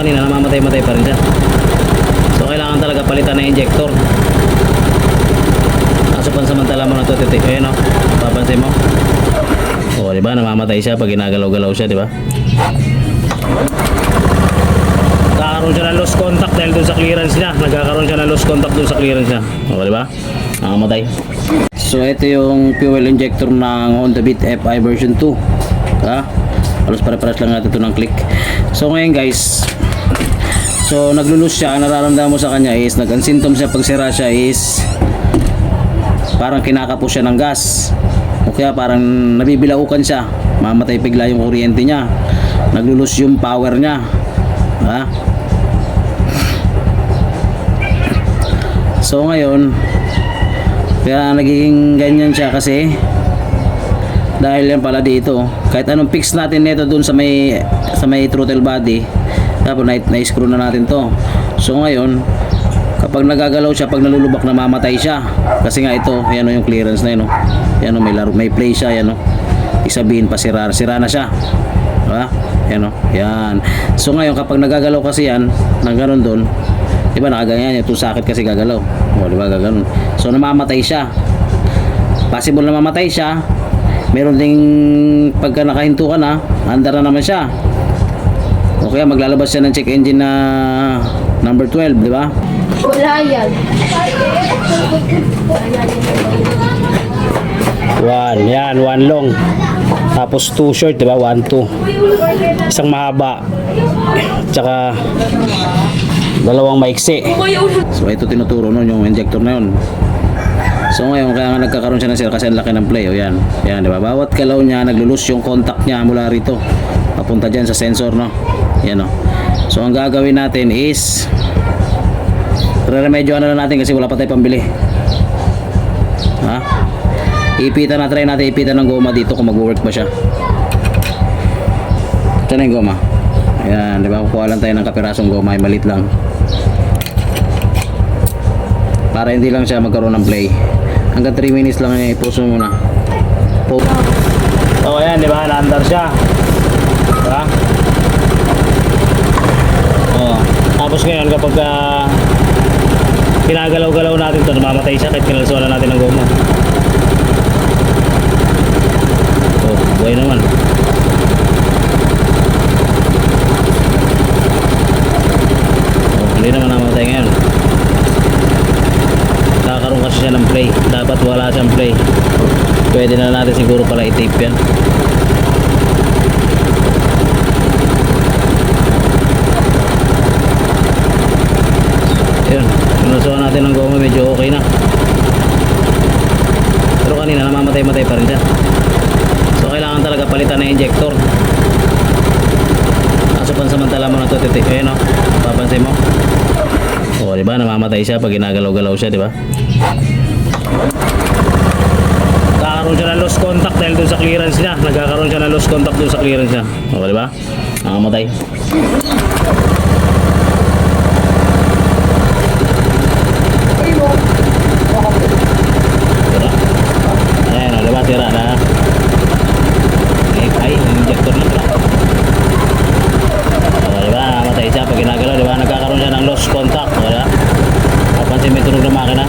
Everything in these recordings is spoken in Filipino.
kanina namamatay-matay pa rin siya. So kailangan talaga palitan ng injector. Kaso pansamantala mo na ito titik. Ayan o, papansin mo. O diba, namamatay siya pag ginagalaw-galaw siya, diba? Nagkakaroon siya ng lost contact dahil dun sa clearance niya. Nagkakaroon siya ng lost contact dun sa clearance niya. O diba, namamatay. So ito yung fuel injector ng Honda Beat FI version 2. Ha? Halos pare-pares lang natin ito ng click. So ngayon guys, so naglulus siya. Ang nararamdaman mo sa kanya is ang symptom siya pag sira siya is parang kinakapos siya ng gas, o kaya parang nabibilaukan siya, mamatay bigla yung kuryente niya, naglulus yung power niya. Ha? So ngayon kaya nagiging ganyan siya kasi dahil yan pala dito, kahit anong fix natin nito dun sa may throttle body, tapos na-screw na natin to. So ngayon kapag nagagalaw siya, pag nalulubak, namamatay siya kasi nga ito, yan o yung clearance na yun o. Yan o, may play siya, yan o. Isabihin pa sira na siya, diba? Yan o, yan. So ngayon kapag nagagalaw kasi yan ng ganun dun, diba nakaganyan, ito sakit kasi gagalaw o, diba gaganon. So namamatay siya, possible na mamatay siya. Meron ding pagka nakahinto ka na, andar na naman siya, o kaya maglalabas siya ng check engine na number 12, di ba? Wala yan. One long. Tapos 2 short, di ba? 1, 2. Isang mahaba. Tsaka dalawang maiksi. So ito tinuturo nun yung injector na yun. So ngayon kaya nga nagkakaroon siya ng sira kasi ang laki ng play. O yan. Yan, di ba? Bawat galaw niya, naglulus yung contact niya mula rito papunta dyan sa sensor, no? Yan o. So ang gagawin natin is re-remedyoan na lang natin kasi wala pa tayong pambili. Ha? Ipitan na, try natin ipitan ng goma dito kung mag-work ba siya. Ito na yung goma. Ayan, di ba? Kukuha lang tayo ng kapirasong goma, ay malit lang. Para hindi lang siya magkaroon ng play. Hanggang 3 minutes lang niya, ipuso muna. So ayan, di ba? Naandar siya. Diba? Tapos ngayon kapag pinagalaw-galaw natin ito, namamatay siya kahit kinalsuan na natin ng goma. Oh, buhay naman. Oh, hindi naman namamatay ngayon. Nakakaroon kasi siya ng play. Dapat wala siyang play. Pwede na natin siguro pala i-tape yan. Yun, pinasuhan natin ng goma, medyo okay na. Pero kanina namamatay-matay pa rin siya. So kailangan talaga palitan ng injector. Kaso pansamantala mo na ito titik. Ayan o, papansin mo. O diba, namamatay siya pag ginagalaw-galaw siya, diba? Nagkakaroon siya ng lost contact dahil dun sa clearance niya. Nagkakaroon siya ng lost contact dun sa clearance niya. O diba, namamatay. Tira na ay injector na pala. Diba, namatay siya pag ginagalaw, diba, nagkakaroon siya ng lost contact, diba? Papansin may tunog na makina,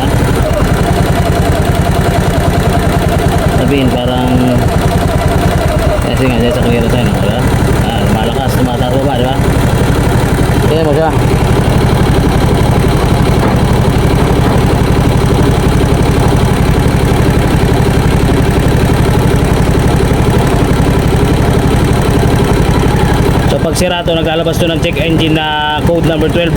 ha? Sabihin parang kasi nga dyan sa clearance tayo, diba? Malakas, tumataro ba, diba? Kaya mo siya. Pag sira to, naglalabas to ng check engine na code number 12.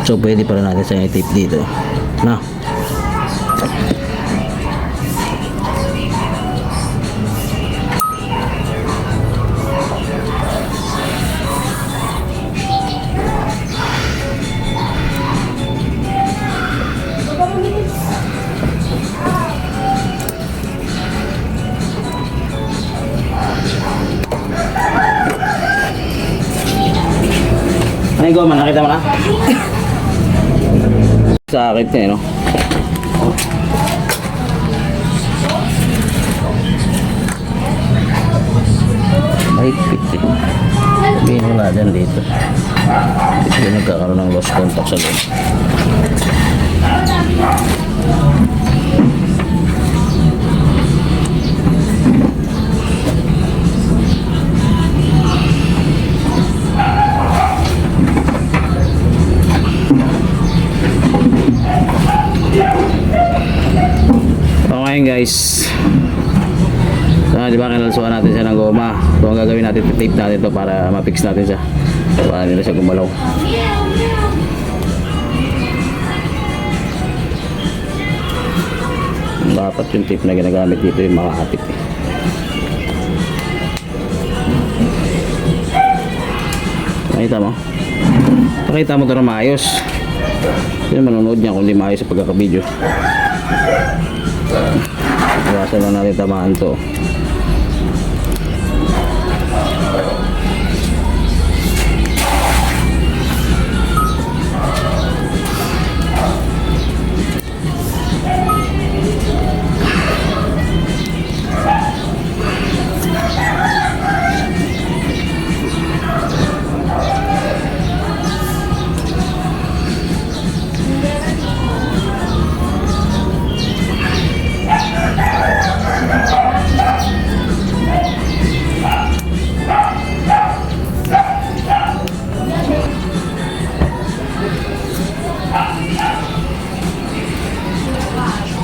So pwede pala natin sa i-tape dito na. yung goma, nakita mo na? Sakit niya, no? Mahigpit eh. Sabihin wala dyan dito. Dito yung nagkakaroon ng lost contact sa loob. So ngayon guys, di ba kinalsuan natin siya ng goma. So ang gagawin natin, tape natin to para ma-fix natin siya, para hindi na siya gumalaw. Dapat yung tape na ginagamit dito yung makakapit eh. Nakita mo? Pakita mo ito na maayos. Sino manonood niya kung di maayos sa pagkakabideo? Iwasan lang natin tamaan to.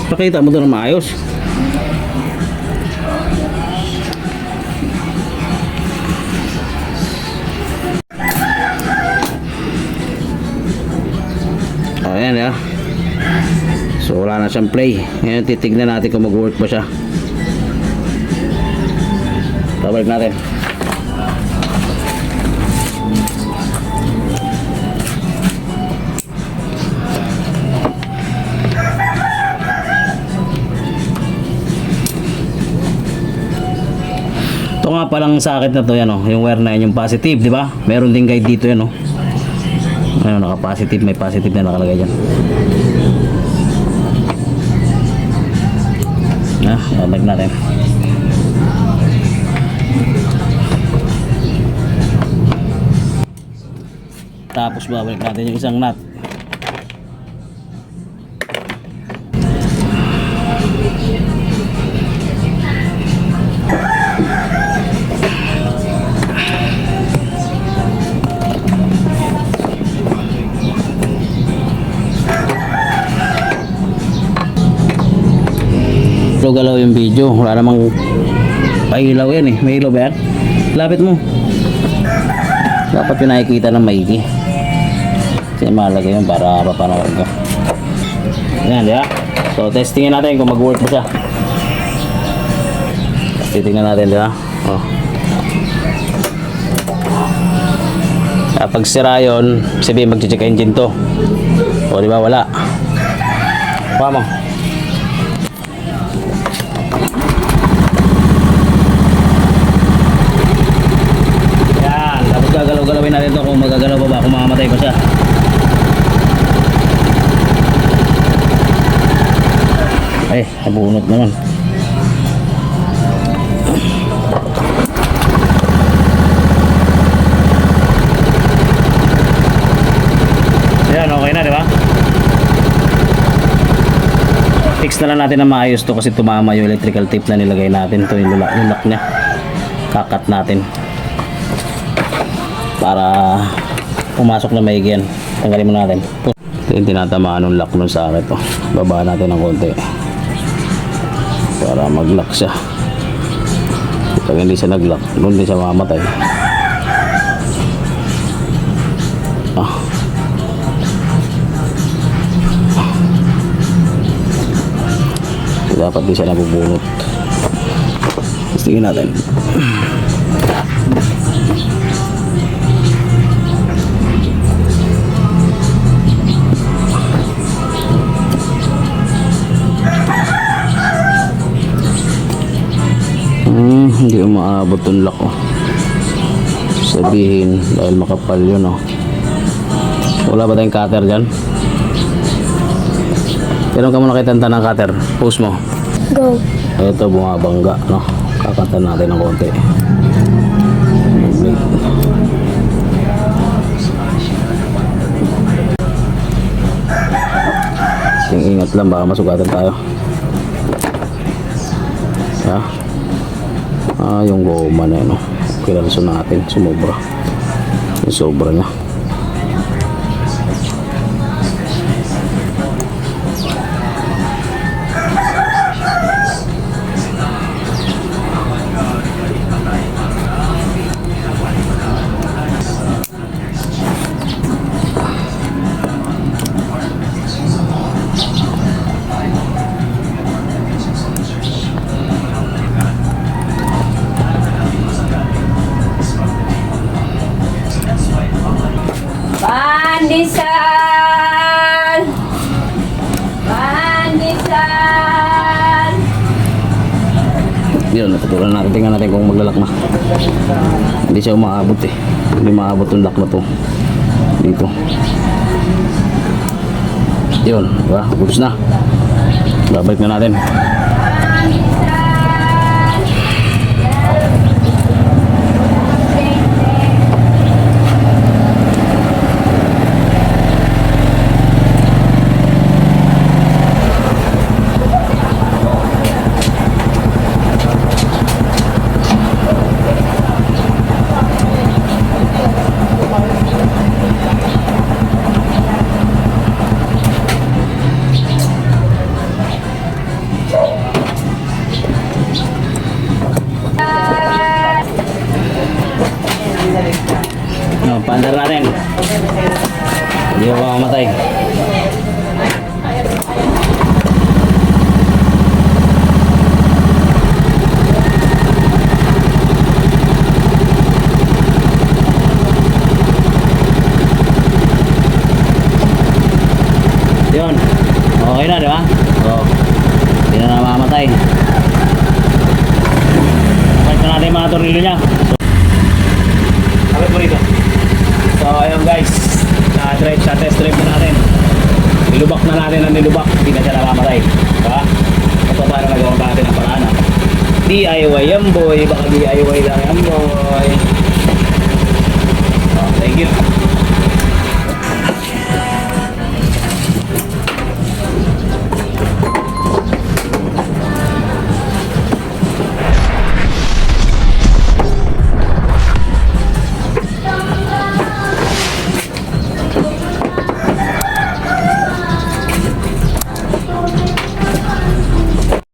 Pakita mo ito na maayos. O yan ya. So wala na siyang play. Ngayon titignan natin kung mag-work ba siya. Babalik natin. Ito nga palang sakit na to, yan oh, yung wire na yan, yung positive, di ba? Meron din guide dito yan oh. Ano, naka-positive, may positive na nakalagay diyan. Babalik natin. Tapos babalik natin yung isang nut. Galaw yung video, wala namang pailaw yan eh. May ilaw ba yan? Lapit mo. Dapat yung nakikita ng maigi. Kasi mahalaga yun para mapanood ko. Yan, di ba? So testingin natin kung mag-work mo siya. Titingnan natin, di ba? Oh. Kapag sira yun, sabihin mag-check engine to. O di ba, wala. Kuha mo. Gagalaw-galawin natin ito kung magagalaw pa ba, kung mamamatay pa siya. Ay, nabunot naman. Ayan, okay na, di ba? Fix na lang natin na maayos to kasi tumama yung electrical tape na nilagay natin. Ito yung lock niya. Kakat natin para pumasok na maigi yan. Tanggalin mo natin. Ito yung tinatamaan ng lock nun sa akin to. Baba natin ng konti para mag-lock siya. Pag hindi siya nag-lock, doon din siya mamatay. Dapat di siya nabubunot. Tingnan natin. Hindi umaabot yung lock oh. Sabihin dahil makapal yun oh. Wala ba tayong cutter dyan? Kailan ka muna kay Tanta ng cutter? Post mo. Go. Ito bumabangga, no? Kakanta natin ng konti. Ingat lang, baka masugatan tayo. Yung goma na yun, no? Kilalso natin, sumobra. Yung sobra niya. Pandisan! Pandisan! Yun, natutulan natin. Tingnan natin kung maglalak na. Hindi siya umaabot eh. Hindi maabot yung lock na to. Dito. Yun, diba? Goods na. Babalik na natin. No, paandar natin. Hindi ko mamamatay. Yun. Okay na, di ba? Oo. Hindi na namamatay. Balik na natin yung mga tornilyo niya. Kapit mo rito. So ayun guys, na-drive sa test drive na natin. Nilubak na natin ang nilubak, hindi na siya namamatay. Diba? Ito paano nagawa natin ang paraan. DIY yan boy, baka DIY lang yan boy. Oh, thank you.